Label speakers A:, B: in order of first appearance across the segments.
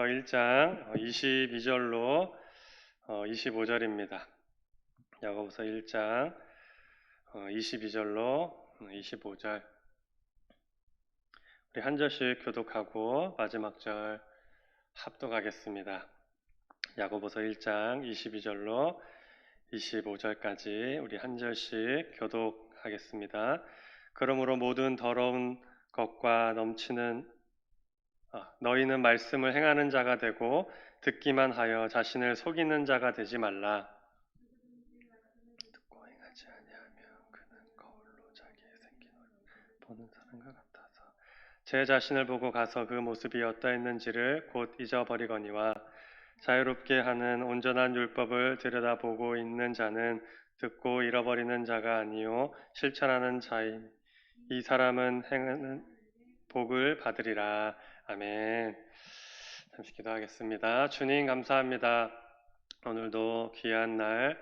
A: 1장 22절로 25절입니다. 야고보서 1장 22절로 25절. 우리 한 절씩 교독하고 마지막 절 합독하겠습니다. 야고보서 1장 22절로 25절까지 우리 한 절씩 교독하겠습니다. 그러므로 모든 더러운 것과 넘치는 너희는 말씀을 행하는 자가 되고 듣기만 하여 자신을 속이는 자가 되지 말라. 듣고 행하지 아니하면 그는 거울로 자기의 생긴 얼굴을 보는 사람과 같아서 제 자신을 보고 가서 그 모습이 어떠했는지를 곧 잊어버리거니와 자유롭게 하는 온전한 율법을 들여다보고 있는 자는 듣고 잃어버리는 자가 아니요 실천하는 자임. 이 사람은 행하는 복을 받으리라. 아멘. 잠시 기도하겠습니다. 주님 감사합니다. 오늘도 귀한 날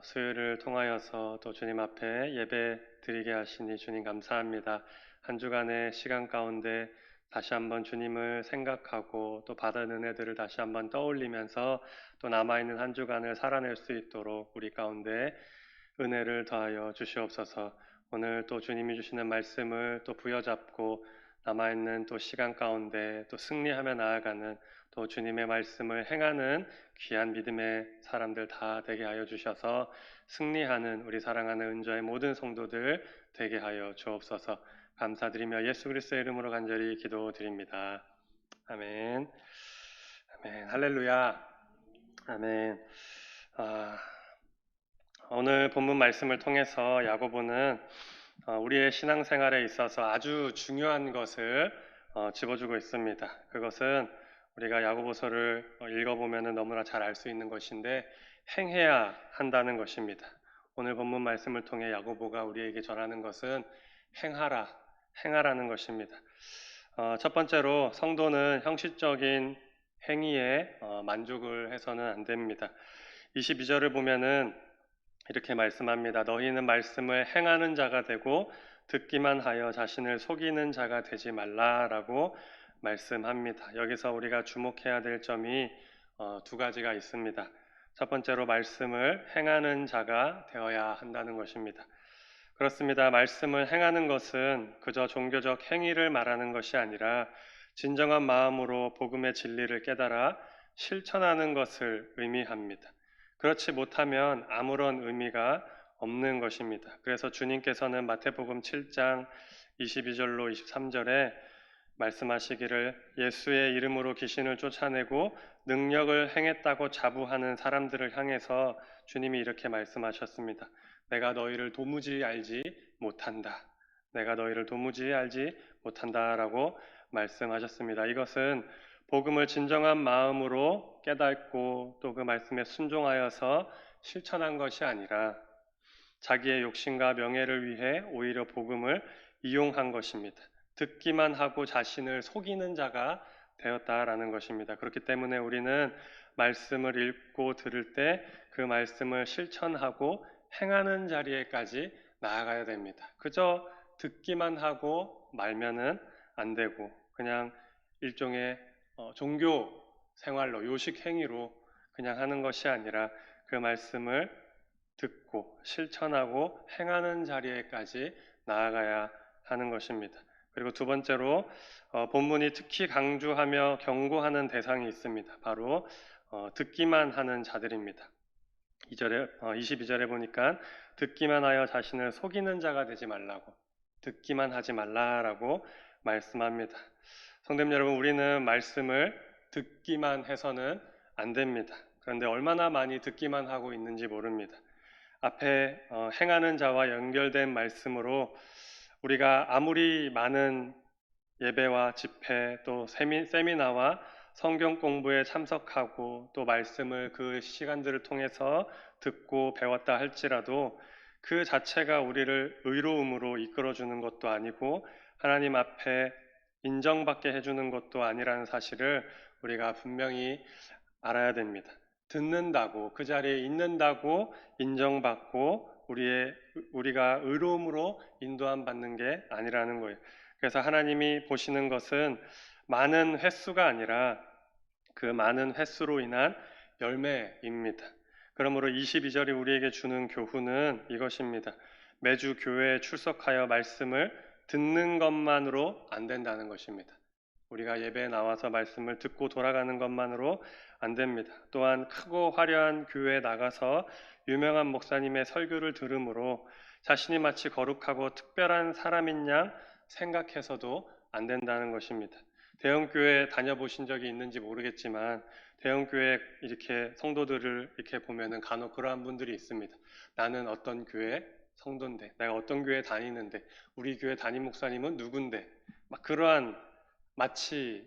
A: 수요일을 통하여서 또 주님 앞에 예배 드리게 하시니 주님 감사합니다. 한 주간의 시간 가운데 다시 한번 주님을 생각하고 또 받은 은혜들을 다시 한번 떠올리면서 또 남아있는 한 주간을 살아낼 수 있도록 우리 가운데 은혜를 더하여 주시옵소서. 오늘 또 주님이 주시는 말씀을 또 부여잡고 남아있는 또 시간 가운데 또 승리하며 나아가는 또 주님의 말씀을 행하는 귀한 믿음의 사람들 다 되게 하여 주셔서 승리하는 우리 사랑하는 은저의 모든 성도들 되게 하여 주옵소서. 감사드리며 예수 그리스도의 이름으로 간절히 기도드립니다. 아멘. 아멘. 할렐루야. 아멘. 오늘 본문 말씀을 통해서 야고보는 우리의 신앙생활에 있어서 아주 중요한 것을 집어주고 있습니다. 그것은 우리가 야고보서를 읽어보면 너무나 잘 알 수 있는 것인데 행해야 한다는 것입니다. 오늘 본문 말씀을 통해 야고보가 우리에게 전하는 것은 행하라는 것입니다. 첫 번째로 성도는 형식적인 행위에 만족을 해서는 안 됩니다. 22절을 보면은 이렇게 말씀합니다. 너희는 말씀을 행하는 자가 되고 듣기만 하여 자신을 속이는 자가 되지 말라라고 말씀합니다. 여기서 우리가 주목해야 될 점이 두 가지가 있습니다. 첫 번째로 말씀을 행하는 자가 되어야 한다는 것입니다. 그렇습니다. 말씀을 행하는 것은 그저 종교적 행위를 말하는 것이 아니라 진정한 마음으로 복음의 진리를 깨달아 실천하는 것을 의미합니다. 그렇지 못하면 아무런 의미가 없는 것입니다. 그래서 주님께서는 마태복음 7장 22절로 23절에 말씀하시기를 예수의 이름으로 귀신을 쫓아내고 능력을 행했다고 자부하는 사람들을 향해서 주님이 이렇게 말씀하셨습니다. 내가 너희를 도무지 알지 못한다. 내가 너희를 도무지 알지 못한다라고 말씀하셨습니다. 이것은 복음을 진정한 마음으로 깨닫고 또 그 말씀에 순종하여서 실천한 것이 아니라 자기의 욕심과 명예를 위해 오히려 복음을 이용한 것입니다. 듣기만 하고 자신을 속이는 자가 되었다라는 것입니다. 그렇기 때문에 우리는 말씀을 읽고 들을 때 그 말씀을 실천하고 행하는 자리에까지 나아가야 됩니다. 그저 듣기만 하고 말면은 안 되고 그냥 일종의 종교 생활로 요식 행위로 그냥 하는 것이 아니라 그 말씀을 듣고 실천하고 행하는 자리에까지 나아가야 하는 것입니다. 그리고 두 번째로 본문이 특히 강조하며 경고하는 대상이 있습니다. 바로 듣기만 하는 자들입니다. 22절에 보니까 듣기만 하여 자신을 속이는 자가 되지 말라고, 듣기만 하지 말라라고 말씀합니다. 성도님 여러분, 우리는 말씀을 듣기만 해서는 안 됩니다. 그런데 얼마나 많이 듣기만 하고 있는지 모릅니다. 앞에 행하는 자와 연결된 말씀으로 우리가 아무리 많은 예배와 집회 또 세미나와 성경 공부에 참석하고 또 말씀을 그 시간들을 통해서 듣고 배웠다 할지라도 그 자체가 우리를 의로움으로 이끌어주는 것도 아니고 하나님 앞에 인정받게 해주는 것도 아니라는 사실을 우리가 분명히 알아야 됩니다. 듣는다고 그 자리에 있는다고 인정받고 우리가 의로움으로 인도함 받는 게 아니라는 거예요. 그래서 하나님이 보시는 것은 많은 횟수가 아니라 그 많은 횟수로 인한 열매입니다. 그러므로 22절이 우리에게 주는 교훈은 이것입니다. 매주 교회에 출석하여 말씀을 듣는 것만으로 안 된다는 것입니다. 우리가 예배에 나와서 말씀을 듣고 돌아가는 것만으로 안 됩니다. 또한 크고 화려한 교회에 나가서 유명한 목사님의 설교를 들으므로 자신이 마치 거룩하고 특별한 사람인 양 생각해서도 안 된다는 것입니다. 대형교회 다녀보신 적이 있는지 모르겠지만 대형교회 이렇게 성도들을 이렇게 보면은 간혹 그러한 분들이 있습니다. 나는 어떤 교회 성도인데, 내가 어떤 교회 다니는데, 우리 교회 담임 목사님은 누군데, 막 그러한 마치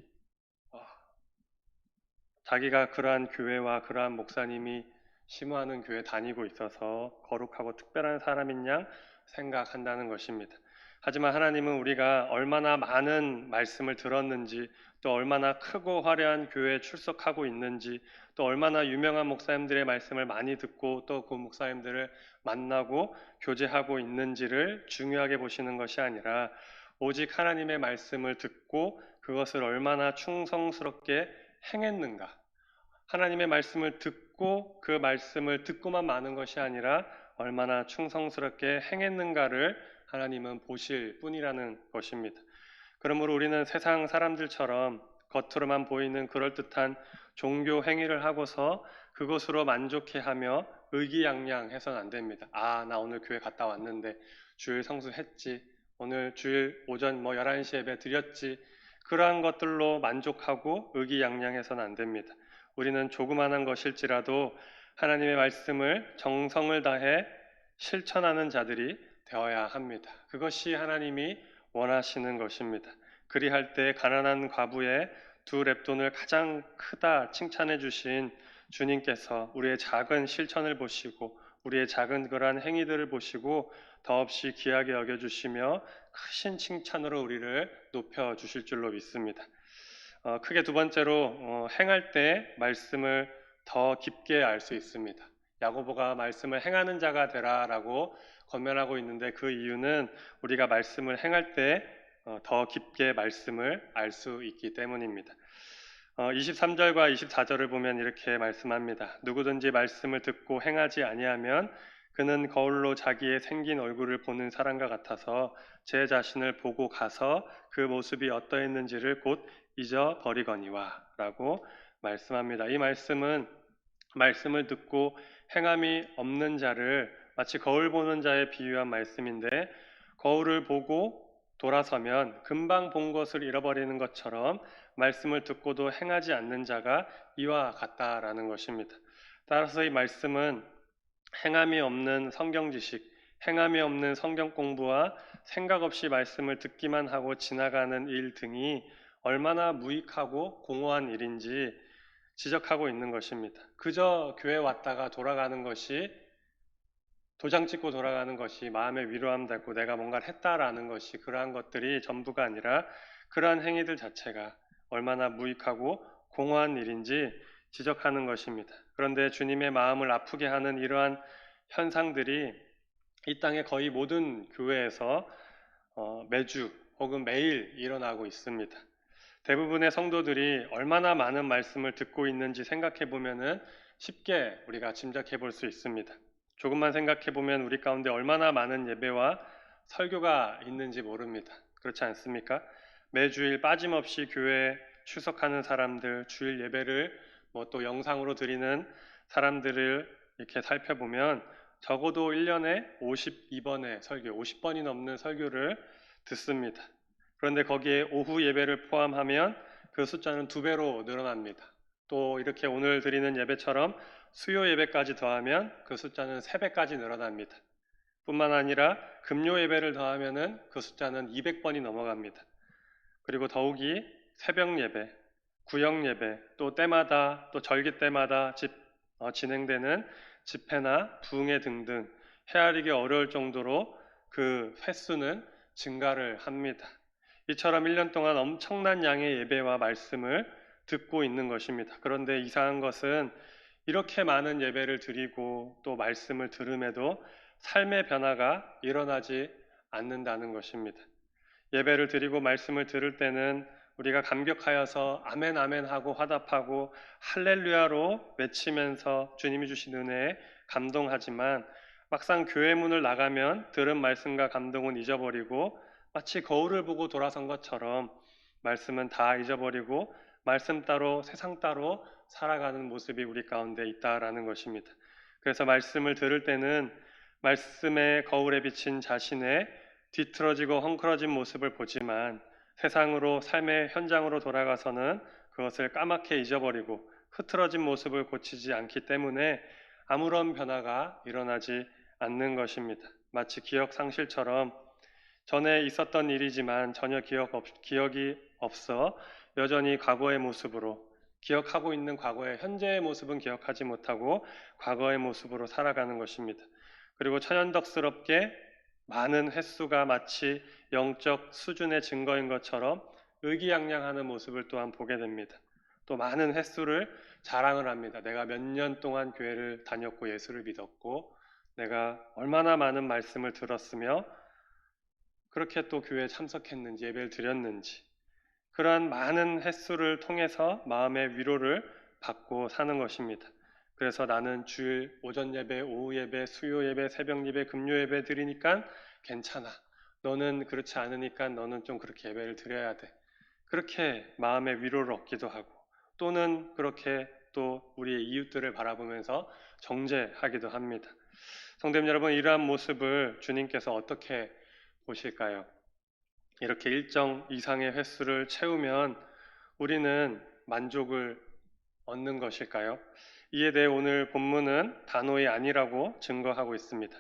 A: 자기가 그러한 교회와 그러한 목사님이 심호하는 교회 다니고 있어서 거룩하고 특별한 사람인 양 생각한다는 것입니다. 하지만 하나님은 우리가 얼마나 많은 말씀을 들었는지, 또 얼마나 크고 화려한 교회에 출석하고 있는지, 또 얼마나 유명한 목사님들의 말씀을 많이 듣고 또 그 목사님들을 만나고 교제하고 있는지를 중요하게 보시는 것이 아니라 오직 하나님의 말씀을 듣고 그것을 얼마나 충성스럽게 행했는가. 하나님의 말씀을 듣고 그 말씀을 듣고만 마는 것이 아니라 얼마나 충성스럽게 행했는가를 하나님은 보실 뿐이라는 것입니다. 그러므로 우리는 세상 사람들처럼 겉으로만 보이는 그럴듯한 종교 행위를 하고서 그것으로 만족해하며 의기양양해서는 안 됩니다. 아, 나 오늘 교회 갔다 왔는데 주일 성수했지. 오늘 주일 오전 11시 예배 드렸지. 그러한 것들로 만족하고 의기양양해서는 안 됩니다. 우리는 조그만한 것일지라도 하나님의 말씀을 정성을 다해 실천하는 자들이 되어야 합니다. 그것이 하나님이 원하시는 것입니다. 그리할 때 가난한 과부의 2 렙돈을 가장 크다 칭찬해 주신 주님께서 우리의 작은 실천을 보시고 우리의 작은 그러한 행위들을 보시고 더없이 귀하게 여겨주시며 크신 칭찬으로 우리를 높여주실 줄로 믿습니다. 크게 2번째로 행할 때 말씀을 더 깊게 알 수 있습니다. 야고보가 말씀을 행하는 자가 되라라고 권면하고 있는데 그 이유는 우리가 말씀을 행할 때 더 깊게 말씀을 알 수 있기 때문입니다. 23절과 24절을 보면 이렇게 말씀합니다. 누구든지 말씀을 듣고 행하지 아니하면 그는 거울로 자기의 생긴 얼굴을 보는 사람과 같아서 제 자신을 보고 가서 그 모습이 어떠했는지를 곧 잊어버리거니와 라고 말씀합니다. 이 말씀은 말씀을 듣고 행함이 없는 자를 마치 거울 보는 자에 비유한 말씀인데 거울을 보고 돌아서면 금방 본 것을 잃어버리는 것처럼 말씀을 듣고도 행하지 않는 자가 이와 같다라는 것입니다. 따라서 이 말씀은 행함이 없는 성경 지식, 행함이 없는 성경 공부와 생각 없이 말씀을 듣기만 하고 지나가는 일 등이 얼마나 무익하고 공허한 일인지 지적하고 있는 것입니다. 그저 교회 왔다가 돌아가는 것이 도장 찍고 돌아가는 것이 마음의 위로함 닫고 내가 뭔가를 했다라는 것이 그러한 것들이 전부가 아니라 그러한 행위들 자체가 얼마나 무익하고 공허한 일인지 지적하는 것입니다. 그런데 주님의 마음을 아프게 하는 이러한 현상들이 이 땅의 거의 모든 교회에서 매주 혹은 매일 일어나고 있습니다. 대부분의 성도들이 얼마나 많은 말씀을 듣고 있는지 생각해 보면은 쉽게 우리가 짐작해 볼 수 있습니다. 조금만 생각해 보면 우리 가운데 얼마나 많은 예배와 설교가 있는지 모릅니다. 그렇지 않습니까? 매주일 빠짐없이 교회에 출석하는 사람들, 주일 예배를 또 영상으로 드리는 사람들을 이렇게 살펴보면 적어도 1년에 52번의 설교, 50번이 넘는 설교를 듣습니다. 그런데 거기에 오후 예배를 포함하면 그 숫자는 2배로 늘어납니다. 또 이렇게 오늘 드리는 예배처럼 수요 예배까지 더하면 그 숫자는 3배까지 늘어납니다. 뿐만 아니라 금요 예배를 더하면 그 숫자는 200번이 넘어갑니다. 그리고 더욱이 새벽 예배, 구역 예배, 또 때마다 또 절기 때마다 진행되는 집회나 부흥회 등등 헤아리기 어려울 정도로 그 횟수는 증가를 합니다. 이처럼 1년 동안 엄청난 양의 예배와 말씀을 듣고 있는 것입니다. 그런데 이상한 것은 이렇게 많은 예배를 드리고 또 말씀을 들음에도 삶의 변화가 일어나지 않는다는 것입니다. 예배를 드리고 말씀을 들을 때는 우리가 감격하여서 아멘 아멘 하고 화답하고 할렐루야로 외치면서 주님이 주신 은혜에 감동하지만 막상 교회 문을 나가면 들은 말씀과 감동은 잊어버리고 마치 거울을 보고 돌아선 것처럼 말씀은 다 잊어버리고 말씀 따로 세상 따로 살아가는 모습이 우리 가운데 있다라는 것입니다. 그래서 말씀을 들을 때는 말씀의 거울에 비친 자신의 뒤틀어지고 헝클어진 모습을 보지만 세상으로 삶의 현장으로 돌아가서는 그것을 까맣게 잊어버리고 흐트러진 모습을 고치지 않기 때문에 아무런 변화가 일어나지 않는 것입니다. 마치 기억 상실처럼 전에 있었던 일이지만 전혀 기억이 없어 여전히 과거의 모습으로 기억하고 있는 과거의 현재의 모습은 기억하지 못하고 과거의 모습으로 살아가는 것입니다. 그리고 천연덕스럽게 많은 횟수가 마치 영적 수준의 증거인 것처럼 의기양양하는 모습을 또한 보게 됩니다. 또 많은 횟수를 자랑을 합니다. 내가 몇 년 동안 교회를 다녔고 예수를 믿었고 내가 얼마나 많은 말씀을 들었으며 그렇게 또 교회에 참석했는지 예배를 드렸는지 그러한 많은 횟수를 통해서 마음의 위로를 받고 사는 것입니다. 그래서 나는 주일 오전 예배, 오후 예배, 수요 예배, 새벽 예배, 금요 예배 드리니까 괜찮아. 너는 그렇지 않으니까 너는 좀 그렇게 예배를 드려야 돼. 그렇게 마음의 위로를 얻기도 하고 또는 그렇게 또 우리의 이웃들을 바라보면서 정죄하기도 합니다. 성도님 여러분, 이러한 모습을 주님께서 어떻게 보실까요? 이렇게 일정 이상의 횟수를 채우면 우리는 만족을 얻는 것일까요? 이에 대해 오늘 본문은 단호히 아니라고 증거하고 있습니다.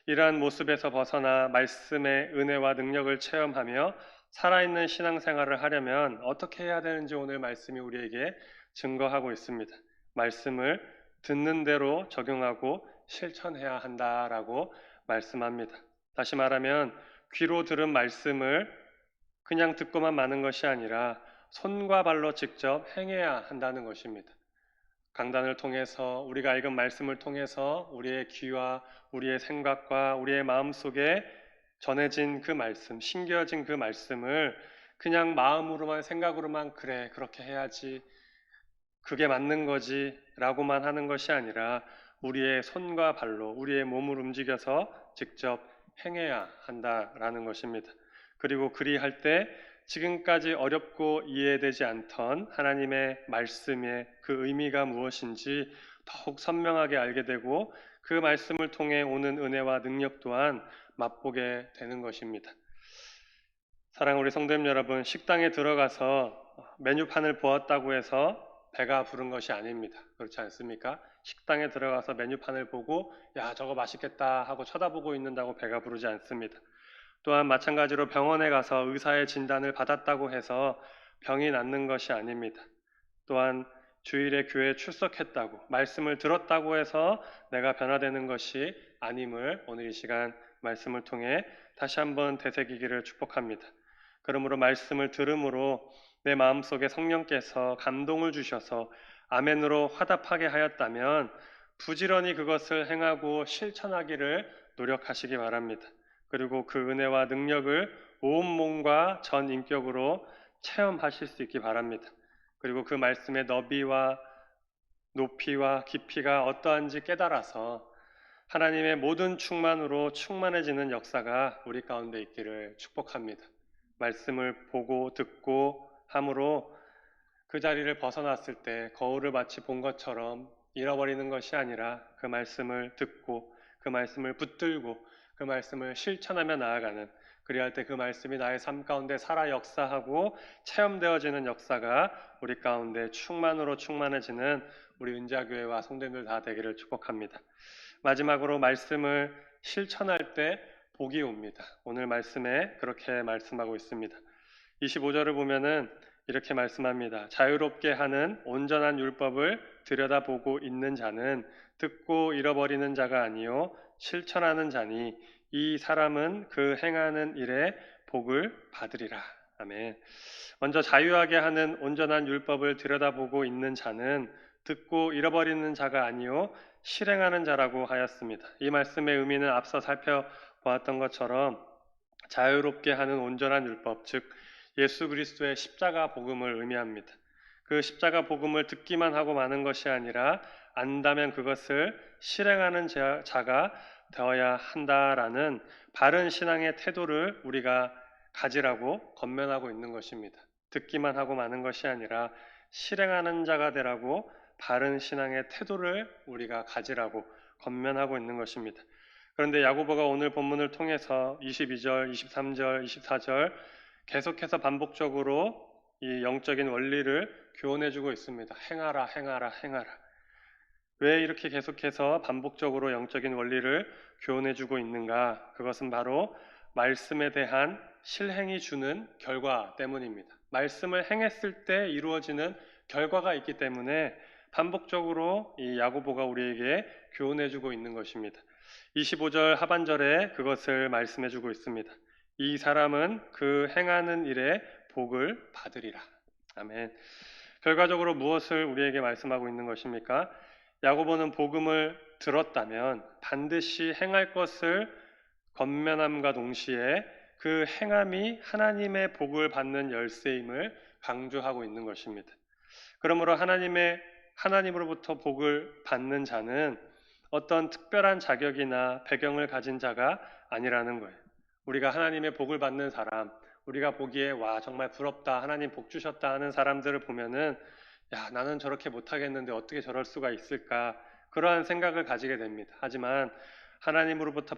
A: 이러한 모습에서 벗어나 말씀의 은혜와 능력을 체험하며 살아있는 신앙생활을 하려면 어떻게 해야 되는지 오늘 말씀이 우리에게 증거하고 있습니다. 말씀을 듣는 대로 적용하고 실천해야 한다라고 말씀합니다. 다시 말하면 귀로 들은 말씀을 그냥 듣고만 마는 것이 아니라 손과 발로 직접 행해야 한다는 것입니다. 강단을 통해서 우리가 읽은 말씀을 통해서 우리의 귀와 우리의 생각과 우리의 마음속에 전해진 그 말씀, 심겨진 그 말씀을 그냥 마음으로만 생각으로만 그래 그렇게 해야지 그게 맞는 거지 라고만 하는 것이 아니라 우리의 손과 발로 우리의 몸을 움직여서 직접 행해야 한다라는 것입니다. 그리고 그리할 때 지금까지 어렵고 이해되지 않던 하나님의 말씀의 그 의미가 무엇인지 더욱 선명하게 알게 되고 그 말씀을 통해 오는 은혜와 능력 또한 맛보게 되는 것입니다. 사랑하는 우리 성도님 여러분, 식당에 들어가서 메뉴판을 보았다고 해서 배가 부른 것이 아닙니다. 그렇지 않습니까? 식당에 들어가서 메뉴판을 보고 야 저거 맛있겠다 하고 쳐다보고 있는다고 배가 부르지 않습니다. 또한 마찬가지로 병원에 가서 의사의 진단을 받았다고 해서 병이 낫는 것이 아닙니다. 또한 주일에 교회에 출석했다고 말씀을 들었다고 해서 내가 변화되는 것이 아님을 오늘 이 시간 말씀을 통해 다시 한번 되새기기를 축복합니다. 그러므로 말씀을 들음으로 내 마음속에 성령께서 감동을 주셔서 아멘으로 화답하게 하였다면 부지런히 그것을 행하고 실천하기를 노력하시기 바랍니다. 그리고 그 은혜와 능력을 온 몸과 전 인격으로 체험하실 수 있기 바랍니다. 그리고 그 말씀의 너비와 높이와 깊이가 어떠한지 깨달아서 하나님의 모든 충만으로 충만해지는 역사가 우리 가운데 있기를 축복합니다. 말씀을 보고 듣고 함으로 그 자리를 벗어났을 때 거울을 마치 본 것처럼 잃어버리는 것이 아니라 그 말씀을 듣고 그 말씀을 붙들고 그 말씀을 실천하며 나아가는 그리할 때 그 말씀이 나의 삶 가운데 살아 역사하고 체험되어지는 역사가 우리 가운데 충만으로 충만해지는 우리 은자교회와 성도님들 다 되기를 축복합니다. 마지막으로 말씀을 실천할 때 복이 옵니다. 오늘 말씀에 그렇게 말씀하고 있습니다. 25절을 보면은 이렇게 말씀합니다. 자유롭게 하는 온전한 율법을 들여다보고 있는 자는 듣고 잃어버리는 자가 아니요 실천하는 자니 이 사람은 그 행하는 일에 복을 받으리라. 아멘. 먼저 자유하게 하는 온전한 율법을 들여다보고 있는 자는 듣고 잃어버리는 자가 아니요 실행하는 자라고 하였습니다. 이 말씀의 의미는 앞서 살펴보았던 것처럼 자유롭게 하는 온전한 율법, 즉 예수 그리스도의 십자가 복음을 의미합니다. 그 십자가 복음을 듣기만 하고 마는 것이 아니라 안다면 그것을 실행하는 자가 되어야 한다라는 바른 신앙의 태도를 우리가 가지라고 권면하고 있는 것입니다. 듣기만 하고 마는 것이 아니라 실행하는 자가 되라고 바른 신앙의 태도를 우리가 가지라고 권면하고 있는 것입니다. 그런데 야고보가 오늘 본문을 통해서 22절, 23절, 24절 계속해서 반복적으로 이 영적인 원리를 교훈해주고 있습니다. 행하라, 행하라, 행하라. 왜 이렇게 계속해서 반복적으로 영적인 원리를 교훈해주고 있는가? 그것은 바로 말씀에 대한 실행이 주는 결과 때문입니다. 말씀을 행했을 때 이루어지는 결과가 있기 때문에 반복적으로 이 야고보가 우리에게 교훈해주고 있는 것입니다. 25절 하반절에 그것을 말씀해주고 있습니다. 이 사람은 그 행하는 일에 복을 받으리라. 아멘. 결과적으로 무엇을 우리에게 말씀하고 있는 것입니까? 야고보는 복음을 들었다면 반드시 행할 것을 권면함과 동시에 그 행함이 하나님의 복을 받는 열쇠임을 강조하고 있는 것입니다. 그러므로 하나님으로부터 복을 받는 자는 어떤 특별한 자격이나 배경을 가진 자가 아니라는 거예요. 우리가 하나님의 복을 받는 사람, 우리가 보기에 와 정말 부럽다, 하나님 복 주셨다 하는 사람들을 보면은 야 나는 저렇게 못하겠는데 어떻게 저럴 수가 있을까 그러한 생각을 가지게 됩니다. 하지만 하나님으로부터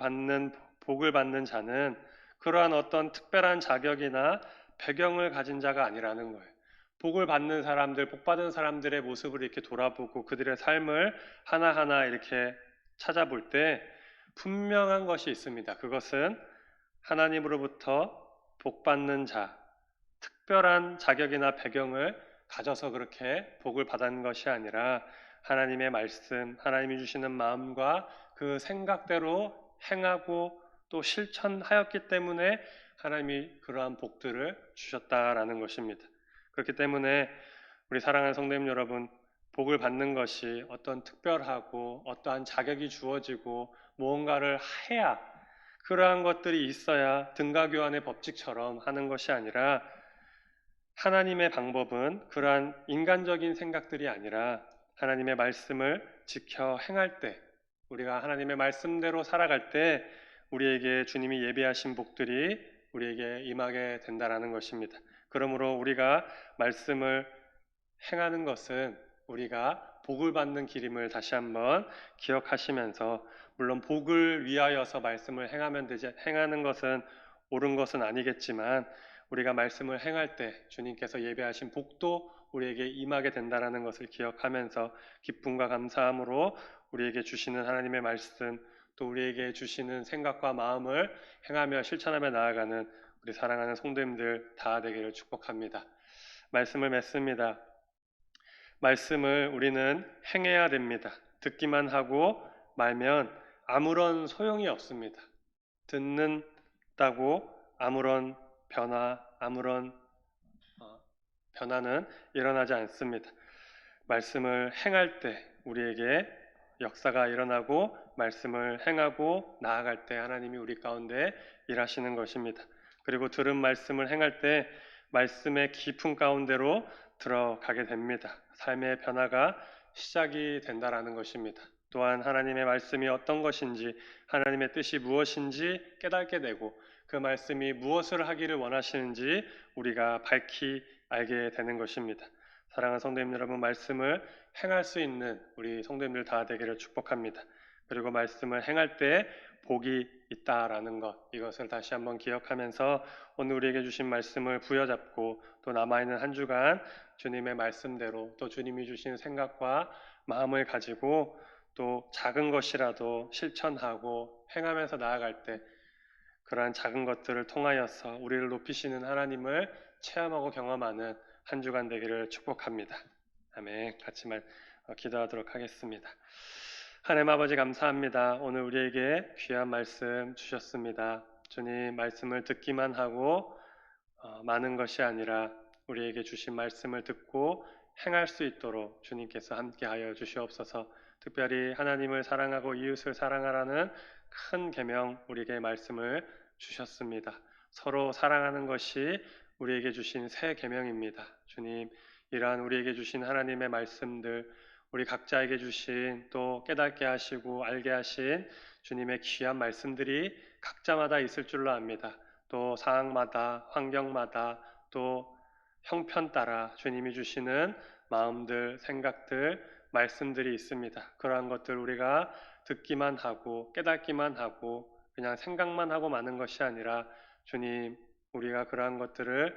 A: 복을 받는 자는 그러한 어떤 특별한 자격이나 배경을 가진 자가 아니라는 거예요. 복을 받는 사람들, 복 받은 사람들의 모습을 이렇게 돌아보고 그들의 삶을 하나하나 이렇게 찾아볼 때 분명한 것이 있습니다. 그것은 하나님으로부터 복 받는 자, 특별한 자격이나 배경을 가져서 그렇게 복을 받은 것이 아니라 하나님의 말씀, 하나님이 주시는 마음과 그 생각대로 행하고 또 실천하였기 때문에 하나님이 그러한 복들을 주셨다라는 것입니다. 그렇기 때문에 우리 사랑하는 성도님 여러분, 복을 받는 것이 어떤 특별하고 어떠한 자격이 주어지고 무언가를 해야 그러한 것들이 있어야 등가교환의 법칙처럼 하는 것이 아니라 하나님의 방법은 그러한 인간적인 생각들이 아니라 하나님의 말씀을 지켜 행할 때 우리가 하나님의 말씀대로 살아갈 때 우리에게 주님이 예비하신 복들이 우리에게 임하게 된다라는 것입니다. 그러므로 우리가 말씀을 행하는 것은 우리가 복을 받는 길임을 다시 한번 기억하시면서 물론 복을 위하여서 말씀을 행하는 것은 옳은 것은 아니겠지만 우리가 말씀을 행할 때 주님께서 예배하신 복도 우리에게 임하게 된다는 것을 기억하면서 기쁨과 감사함으로 우리에게 주시는 하나님의 말씀 또 우리에게 주시는 생각과 마음을 행하며 실천하며 나아가는 우리 사랑하는 성도님들 다 되기를 축복합니다. 말씀을 맺습니다. 말씀을 우리는 행해야 됩니다. 듣기만 하고 말면 아무런 소용이 없습니다. 듣는다고 아무런 변화는 일어나지 않습니다. 말씀을 행할 때 우리에게 역사가 일어나고 말씀을 행하고 나아갈 때 하나님이 우리 가운데 일하시는 것입니다. 그리고 들은 말씀을 행할 때 말씀의 깊은 가운데로 들어가게 됩니다. 삶의 변화가 시작이 된다라는 것입니다. 또한 하나님의 말씀이 어떤 것인지 하나님의 뜻이 무엇인지 깨닫게 되고 그 말씀이 무엇을 하기를 원하시는지 우리가 밝히 알게 되는 것입니다. 사랑하는 성도님 여러분, 말씀을 행할 수 있는 우리 성도님들 다 되기를 축복합니다. 그리고 말씀을 행할 때 복이 있다라는 것, 이것을 다시 한번 기억하면서 오늘 우리에게 주신 말씀을 부여잡고 또 남아있는 한 주간 주님의 말씀대로 또 주님이 주신 생각과 마음을 가지고 또 작은 것이라도 실천하고 행하면서 나아갈 때 그러한 작은 것들을 통하여서 우리를 높이시는 하나님을 체험하고 경험하는 한 주간 되기를 축복합니다. 아멘. 같이 기도하도록 하겠습니다. 하나님 아버지 감사합니다. 오늘 우리에게 귀한 말씀 주셨습니다. 주님 말씀을 듣기만 하고 많은 것이 아니라 우리에게 주신 말씀을 듣고 행할 수 있도록 주님께서 함께하여 주시옵소서. 특별히 하나님을 사랑하고 이웃을 사랑하라는 큰 계명 우리에게 말씀을 주셨습니다. 서로 사랑하는 것이 우리에게 주신 새 계명입니다. 주님, 이러한 우리에게 주신 하나님의 말씀들, 우리 각자에게 주신 또 깨닫게 하시고 알게 하신 주님의 귀한 말씀들이 각자마다 있을 줄로 압니다. 또 상황마다, 환경마다, 또 형편 따라 주님이 주시는 마음들, 생각들, 말씀들이 있습니다. 그러한 것들 우리가 듣기만 하고 깨닫기만 하고 그냥 생각만 하고 마는 것이 아니라 주님, 우리가 그러한 것들을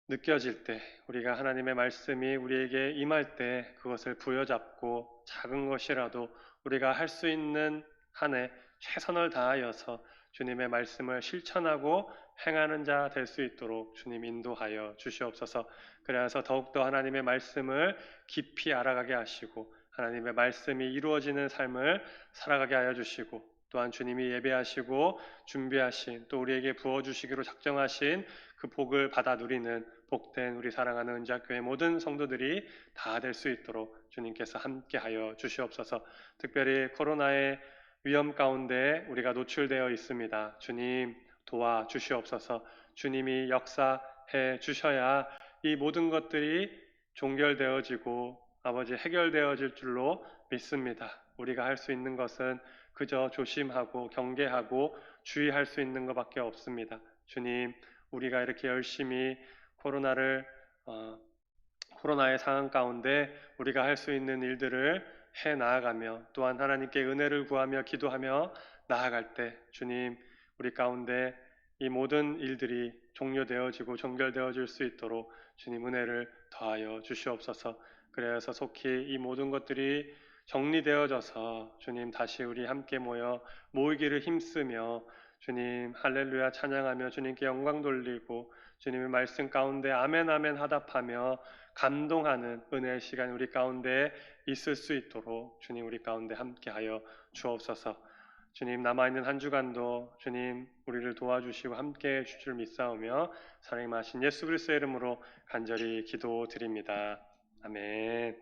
A: 느껴질 때, 우리가 하나님의 말씀이 우리에게 임할 때 그것을 부여잡고 작은 것이라도 우리가 할 수 있는 한에 최선을 다하여서 주님의 말씀을 실천하고 행하는 자 될 수 있도록 주님 인도하여 주시옵소서. 그래서 더욱더 하나님의 말씀을 깊이 알아가게 하시고 하나님의 말씀이 이루어지는 삶을 살아가게 하여 주시고 또한 주님이 예배하시고 준비하신 또 우리에게 부어주시기로 작정하신 그 복을 받아 누리는 복된 우리 사랑하는 은지학교의 모든 성도들이 다 될 수 있도록 주님께서 함께하여 주시옵소서. 특별히 코로나의 위험 가운데 우리가 노출되어 있습니다. 주님 도와주시옵소서. 주님이 역사해 주셔야 이 모든 것들이 종결되어지고 아버지 해결되어질 줄로 믿습니다. 우리가 할 수 있는 것은 그저 조심하고 경계하고 주의할 수 있는 것밖에 없습니다. 주님, 우리가 이렇게 열심히 코로나를 코로나의 상황 가운데 우리가 할 수 있는 일들을 해 나아가며 또한 하나님께 은혜를 구하며 기도하며 나아갈 때 주님 우리 가운데 이 모든 일들이 종료되어지고 종결되어질 수 있도록 주님 은혜를 더하여 주시옵소서. 그래서 속히 이 모든 것들이 정리되어져서 주님 다시 우리 함께 모여 모이기를 힘쓰며 주님 할렐루야 찬양하며 주님께 영광 돌리고 주님의 말씀 가운데 아멘 아멘 하답하며 감동하는 은혜의 시간 우리 가운데 있을 수 있도록 주님 우리 가운데 함께하여 주옵소서. 주님 남아있는 한 주간도 주님 우리를 도와주시고 함께해 주실 줄 믿사오며 사랑이 마신 예수 그리스도의 이름으로 간절히 기도드립니다. 아멘.